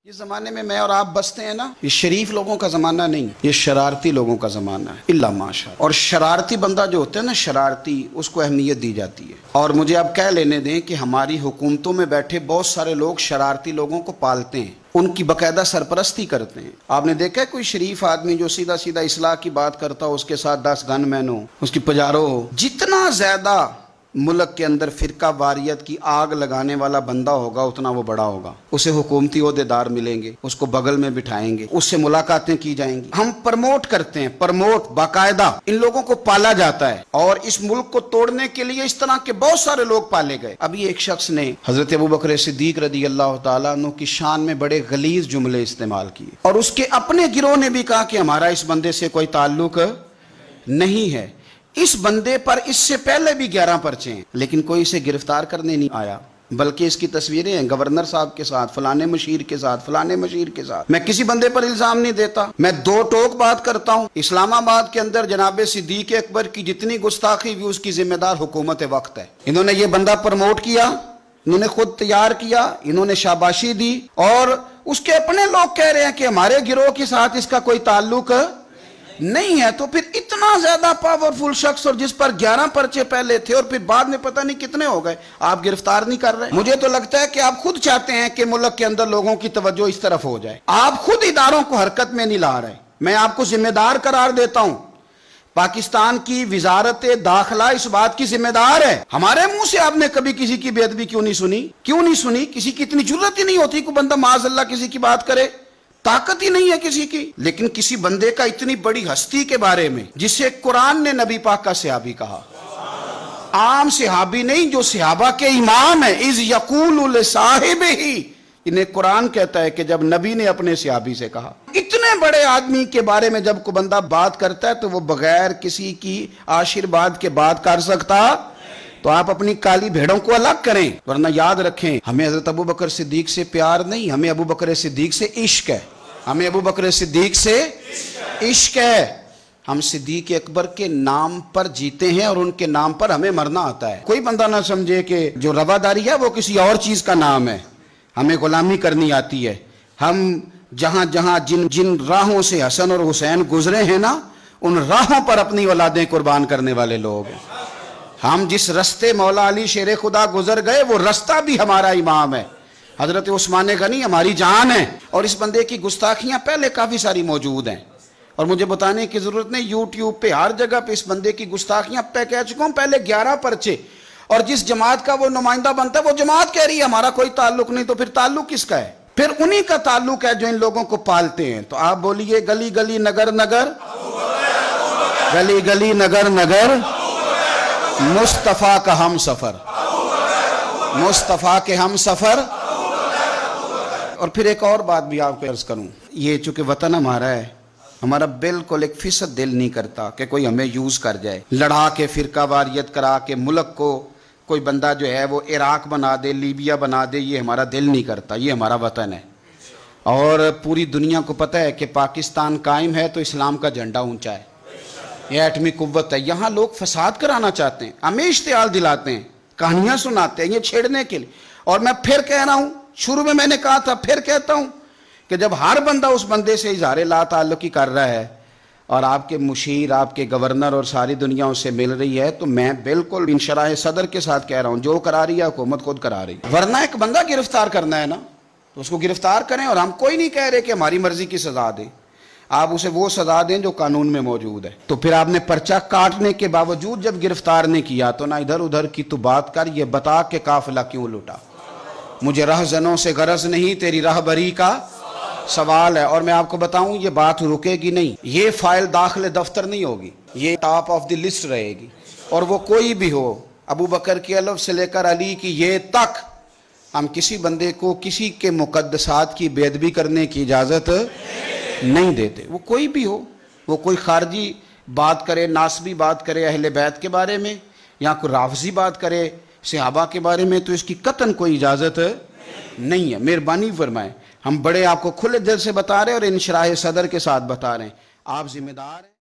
اس زمانے میں اور آپ بستے ہیں نا، یہ شریف لوگوں کا زمانہ نہیں، یہ شرارتی لوگوں کا زمانہ ہے، الا ماشاء۔ اور شرارتی بندہ جو ہوتا ہے نا، شرارتی، اس کو اہمیت دی جاتی ہے۔ اور مجھے اب کہہ لینے دیں کہ ہماری حکومتوں میں بیٹھے بہت سارے لوگ شرارتی لوگوں کو پالتے ہیں، ان کی باقاعدہ سرپرستی کرتے ہیں۔ آپ نے دیکھا ہے کوئی شریف آدمی جو سیدھا سیدھا اصلاح کی بات کرتا ہو، اس کے ساتھ 10 گن مین ہو، اس کی پجارو ہو؟ جتنا زیادہ ملک کے اندر فرقہ واریت کی آگ لگانے والا بندہ ہوگا اتنا وہ بڑا ہوگا، اسے حکومتی عہدیدار ملیں گے، اس کو بغل میں بٹھائیں گے، اس سے ملاقاتیں کی جائیں گی۔ ہم پرموٹ کرتے ہیں، پرموٹ باقاعدہ ان لوگوں کو پالا جاتا ہے، اور اس ملک کو توڑنے کے لیے اس طرح کے بہت سارے لوگ پالے گئے۔ ابھی ایک شخص نے حضرت ابوبکر صدیق رضی اللہ تعالیٰ عنہ کی شان میں بڑے غلیظ جملے استعمال کیے، اور اس کے اپنے گروہ نے بھی کہا کہ ہمارا اس بندے سے کوئی تعلق نہیں ہے۔ اس بندے پر اس سے پہلے بھی 11 پرچے ہیں، لیکن کوئی اسے گرفتار کرنے نہیں آیا، بلکہ اس کی تصویریں ہیں گورنر صاحب کے ساتھ، فلانے مشیر کے ساتھ، فلانے مشیر کے ساتھ۔ میں کسی بندے پر الزام نہیں دیتا، میں دو ٹوک بات کرتا ہوں۔ اسلام آباد کے اندر جناب صدیق اکبر کی جتنی گستاخی ہوئی، اس کی ذمہ دار حکومت وقت ہے۔ انہوں نے یہ بندہ پروموٹ کیا، انہوں نے خود تیار کیا، انہوں نے شاباشی دی، اور اس کے اپنے لوگ کہہ رہے ہیں کہ ہمارے گروہ کے ساتھ اس کا کوئی تعلق نہیں ہے۔ تو پھر اتنا زیادہ پاورفل شخص، اور جس پر 11 پرچے پہلے تھے اور پھر بعد میں پتہ نہیں کتنے ہو گئے، آپ گرفتار نہیں کر رہے۔ مجھے تو لگتا ہے کہ آپ خود چاہتے ہیں کہ ملک کے اندر لوگوں کی توجہ اس طرف ہو جائے، آپ خود اداروں کو حرکت میں نہیں لا رہے۔ میں آپ کو ذمہ دار قرار دیتا ہوں، پاکستان کی وزارت داخلہ اس بات کی ذمہ دار ہے۔ ہمارے منہ سے آپ نے کبھی کسی کی بے ادبی کیوں نہیں سنی؟ کسی کی اتنی جرت ہی نہیں ہوتی کہ بندہ معاذ اللہ کسی کی بات کرے، طاقت ہی نہیں ہے کسی کی۔ لیکن کسی بندے کا اتنی بڑی ہستی کے بارے میں، جسے قرآن نے نبی پاک کا صحابی کہا، عام صحابی نہیں، جو صحابہ کے امام ہیں، اذ یقول لصاحبہ، انہیں قرآن کہتا ہے کہ جب نبی نے اپنے صحابی سے کہا۔ اتنے بڑے آدمی کے بارے میں جب کوئی بندہ بات کرتا ہے تو وہ بغیر کسی کی آشیرواد کے بات کر سکتا؟ تو آپ اپنی کالی بھیڑوں کو الگ کریں، ورنہ یاد رکھیں ہمیں حضرت ابوبکر صدیق سے پیار نہیں، ہمیں ابوبکر صدیق سے عشق ہے، ہمیں ابوبکر صدیق سے عشق ہے۔ ہم صدیق اکبر کے نام پر جیتے ہیں اور ان کے نام پر ہمیں مرنا آتا ہے۔ کوئی بندہ نہ سمجھے کہ جو رواداری ہے وہ کسی اور چیز کا نام ہے۔ ہمیں غلامی کرنی آتی ہے۔ ہم جہاں جہاں جن راہوں سے حسن اور حسین گزرے ہیں نا، ان راہوں پر اپنی اولادیں قربان کرنے والے لوگ ہیں۔ ہم جس رستے مولا علی شیر خدا گزر گئے، وہ رستہ بھی ہمارا امام ہے۔ حضرت عثمان غنی ہماری جان ہے۔ اور اس بندے کی گستاخیاں پہلے کافی ساری موجود ہیں، اور مجھے بتانے کی ضرورت نہیں، یوٹیوب پہ ہر جگہ پہ اس بندے کی گستاخیاں پہ کہہ چکا ہوں۔ پہلے 11 پرچے، اور جس جماعت کا وہ نمائندہ بنتا ہے وہ جماعت کہہ رہی ہے ہمارا کوئی تعلق نہیں، تو پھر تعلق کس کا ہے؟ پھر انہی کا تعلق ہے جو ان لوگوں کو پالتے ہیں۔ تو آپ بولیے گلی گلی نگر نگر، گلی گلی نگر نگر، مصطفیٰ کا ہم سفر، مصطفیٰ کے ہم سفر۔ اور پھر ایک اور بات بھی آپ کو عرض کروں، یہ چونکہ وطن ہمارا ہے، ہمارا بالکل 1% دل نہیں کرتا کہ کوئی ہمیں یوز کر جائے، لڑا کے فرقہ واریت کرا کے ملک کو کوئی بندہ جو ہے وہ عراق بنا دے، لیبیا بنا دے، یہ ہمارا دل نہیں کرتا۔ یہ ہمارا وطن ہے، اور پوری دنیا کو پتہ ہے کہ پاکستان قائم ہے تو اسلام کا جھنڈا اونچا ہے، یہ ایٹمی قوت ہے۔ یہاں لوگ فساد کرانا چاہتے ہیں، ہمیں اشتعال دلاتے ہیں، کہانیاں سناتے ہیں، یہ چھیڑنے کے لیے۔ اور میں پھر کہہ رہا ہوں، شروع میں نے کہا تھا، پھر کہتا ہوں کہ جب ہر بندہ اس بندے سے اظہار لا تعلقی کر رہا ہے، اور آپ کے مشیر، آپ کے گورنر اور ساری دنیا اس سے مل رہی ہے، تو میں بالکل انشراح صدر کے ساتھ کہہ رہا ہوں، جو کرا رہی ہے حکومت خود کرا رہی ہے۔ ورنہ ایک بندہ گرفتار کرنا ہے نا، تو اس کو گرفتار کریں، اور ہم کوئی نہیں کہہ رہے کہ ہماری مرضی کی سزا دیں، آپ اسے وہ سزا دیں جو قانون میں موجود ہے۔ تو پھر آپ نے پرچہ کاٹنے کے باوجود جب گرفتار نہیں کیا، تو نہ ادھر ادھر کی تو بات کر، یہ بتا کہ قافلہ کیوں لٹا۔ مجھے رہزنوں سے غرض نہیں، تیری راہبری کا سوال ہے۔ اور میں آپ کو بتاؤں، یہ بات رکے گی نہیں، یہ فائل داخل دفتر نہیں ہوگی، یہ ٹاپ آف دی لسٹ رہے گی۔ اور وہ کوئی بھی ہو، ابو بکر کی الف سے لے کر علی کی یہ تک، ہم کسی بندے کو کسی کے مقدسات کی بے ادبی کرنے کی اجازت نہیں دیتے، وہ کوئی بھی ہو۔ وہ کوئی خارجی بات کرے، ناسبی بات کرے اہل بیت کے بارے میں، یا کوئی رافضی بات کرے صحابہ کے بارے میں، تو اس کی قطعاً کوئی اجازت نہیں ہے۔ مہربانی فرمائیں، ہم بڑے آپ کو کھلے دل سے بتا رہے ہیں اور انشراح صدر کے ساتھ بتا رہے ہیں، آپ ذمہ دار ہیں۔